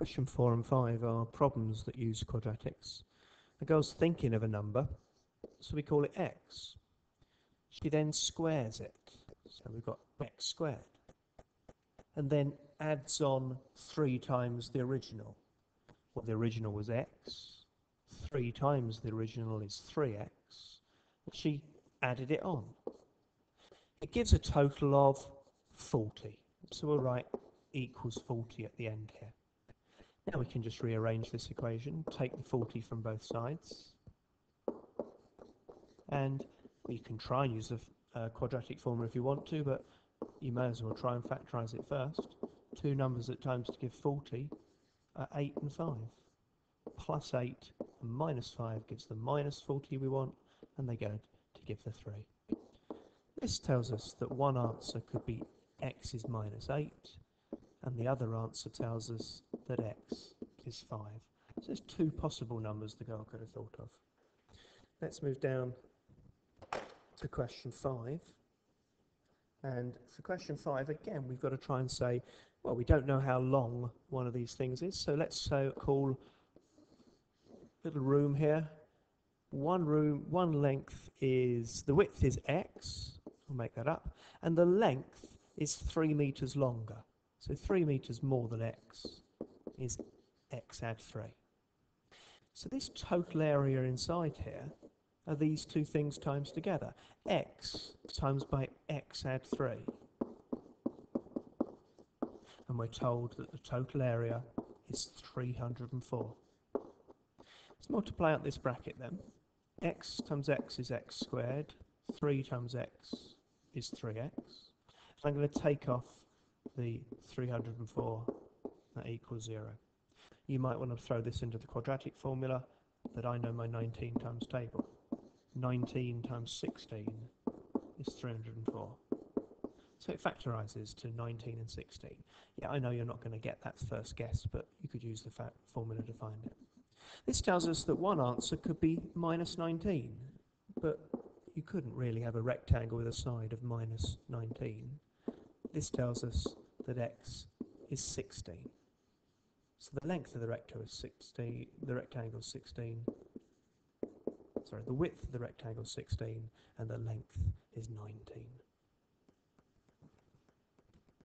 Question 4 and 5 are problems that use quadratics. The girl's thinking of a number, so we call it x. She then squares it, so we've got x squared, and then adds on 3 times the original. Well, the original was x, 3 times the original is 3x, and she added it on. It gives a total of 40, so we'll write equals 40 at the end here. Now we can just rearrange this equation, take the 40 from both sides, and you can try and use a quadratic formula if you want to, but you may as well try and factorise it first. 2 numbers at times to give 40 are 8 and 5. Plus 8 and minus 5 gives the minus 40 we want, and they go to give the 3. This tells us that one answer could be x is minus 8, and the other answer tells us that x is 5. So there's 2 possible numbers the girl could have thought of. Let's move down to question 5. And for question 5, again, we've got to try and say, well, we don't know how long one of these things is, so let's call little room here. One length is, the width is x, I'll make that up, and the length is 3 meters longer. So 3 meters more than x is x add 3. So this total area inside here are these 2 things times together. X times by x add 3. And we're told that the total area is 304. Let's multiply out this bracket then. X times x is x squared. 3 times x is 3x. So I'm going to take off the 304, that equals 0. You might want to throw this into the quadratic formula that I know my 19 times table. 19 times 16 is 304. So it factorises to 19 and 16. Yeah, I know you're not going to get that first guess, but you could use the formula to find it. This tells us that one answer could be minus 19, but you couldn't really have a rectangle with a side of minus 19. This tells us that x is 16. So the length of the rectangle is 16, the rectangle is 16, sorry, the width of the rectangle is 16, and the length is 19.